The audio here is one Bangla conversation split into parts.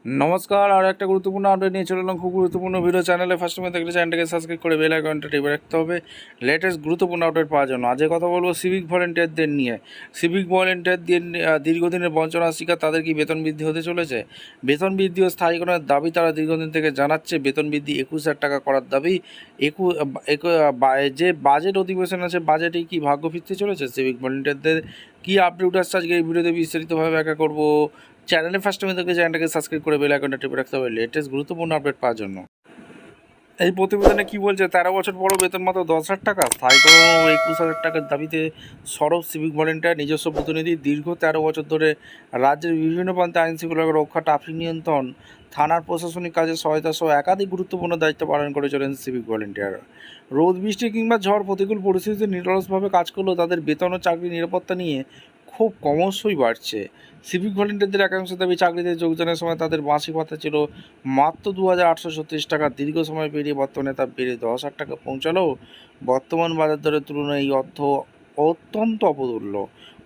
নমস্কার, আর একটা গুরুত্বপূর্ণ আপডেট নিয়ে চলে এলাম। খুব গুরুত্বপূর্ণ ভিডিও। চ্যানেলে ফার্স্ট টাইম দেখলে চ্যানেলটাকে সাবস্ক্রাইব করে বেল আইকনটা টিপে রাখতে হবে লেটেস্ট গুরুত্বপূর্ণ আপডেট পাওয়ার জন্য। আজকে কথা বলবো সিভিক ভলেন্টিয়ারদের নিয়ে। সিভিক ভলেন্টিয়ারদের দীর্ঘদিনের বঞ্চনার শিকার, তাদের কি বেতন বৃদ্ধি হতে চলেছে? বেতন বৃদ্ধি ও স্থায়ীকরণের দাবি তারা দীর্ঘদিন থেকে জানাচ্ছে। বেতন বৃদ্ধি 21,000 টাকা করার দাবি। যে বাজেট অধিবেশন আছে, বাজেটে কি ভাগ্য ফিরতে চলেছে সিভিক ভলেন্টিয়ারদের? কী আপডেট আসছে আজকে এই ভিডিওতে বিস্তারিতভাবে ব্যাখ্যা করবো। চ্যানেলে ফার্স্ট টাইম দেখলে চ্যানেলটাকে সাবস্ক্রাইব করে বেল আইকনটা টিপে রাখতে হবে লেটেস্ট গুরুত্বপূর্ণ আপডেট পাওয়ার জন্য। এই প্রতিবেদনে কি বলছে, 13 বছর পরও বেতন মাত্র 10,000 টাকা, স্থায়ীকরণ ও 21,000 টাকার দাবিতে সরব সিভিক ভলেন্টিয়ার। নিজস্ব প্রতিনিধি। দীর্ঘ 13 বছর ধরে রাজ্যের বিভিন্ন প্রান্তে আইনশৃঙ্খলা রক্ষা, ট্রাফিক নিয়ন্ত্রণ, থানার প্রশাসনিক কাজে সহায়তা সহ একাধিক গুরুত্বপূর্ণ দায়িত্ব পালন করে চলেন সিভিক ভলেন্টিয়ার। রোদ বৃষ্টি কিংবা ঝড়, প্রতিকূল পরিস্থিতিতে নিরলসভাবে কাজ করলেও তাদের বেতন ও চাকরি নিরাপত্তা নিয়ে খুব ক্রমশই বাড়ছে। সিভিক ভলেন্টিয়ারদের একাংশের দাবি, চাকরিতে যোগদানের সময় তাদের মাসিক ভাতা ছিল মাত্র 2,836 টাকা। দীর্ঘ সময় পেরিয়ে বর্তমানে তা বেড়ে 10,000 টাকা পৌঁছালেও বর্তমান বাজার দরের তুলনায় এই অর্থ অত্যন্ত অবতুল্য।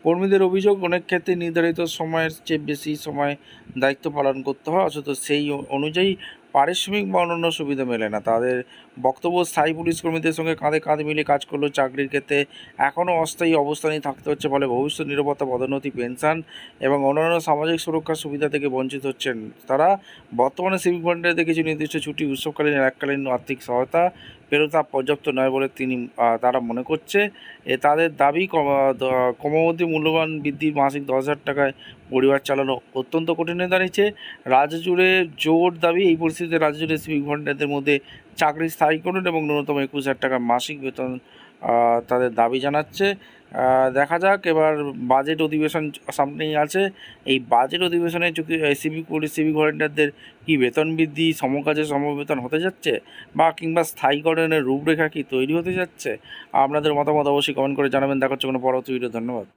কর্মীদের অভিযোগ, অনেক ক্ষেত্রে নির্ধারিত সময়ের চেয়ে বেশি সময় দায়িত্ব পালন করতে হয়, অথচ সেই অনুযায়ী পারিশ্রমিক বা অন্যান্য সুবিধা মেলে না। তাদের বক্তব্য, স্থায়ী পুলিশ কর্মীদের সঙ্গে কাঁধে কাঁধ মিলিয়ে কাজ করলেও চাকরির ক্ষেত্রে এখনও অস্থায়ী অবস্থানেই থাকতে হচ্ছে, ফলে ভবিষ্যৎ নিরাপত্তা, পদোন্নতি, পেনশন এবং অন্যান্য সামাজিক সুরক্ষার সুবিধা থেকে বঞ্চিত হচ্ছেন তারা। বর্তমানে সিভিক ভলেন্টিয়ারদের কিছু নির্দিষ্ট ছুটি, উৎসবকালীন এককালীন আর্থিক সহায়তা পেরোতা পর্যাপ্ত নয় বলে তারা মনে করছে। তাদের দাবি, ক্রমবর্ধী মূল্যবান বৃদ্ধি মাসিক 10,000 টাকায় পরিবার চালানো অত্যন্ত কঠিন হয়ে দাঁড়িয়েছে। রাজ্য জুড়ে জোর দাবি। এই পরিস্থিতিতে রাজ্য জুড়ে সিভিক ভলেন্টিয়ারদের মধ্যে চাকরি স্থায়ীকরণ এবং ন্যূনতম 21,000 টাকা মাসিক বেতন তাদের দাবি জানাচ্ছে। দেখা যাক, এবার বাজেট অধিবেশন সামনেই আছে। এই বাজেট অধিবেশনে সিভিক ভলেন্টিয়ারদের কি বেতন বৃদ্ধি, সমকাজে সমবেতন হতে যাচ্ছে, বা কিংবা স্থায়ীকরণের রূপরেখা কি তৈরি হতে যাচ্ছে? আপনাদের মতামত অবশ্যই কমেন্ট করে জানাবেন। দেখা হচ্ছে কোনো পরবর্তী ভিডিও। ধন্যবাদ।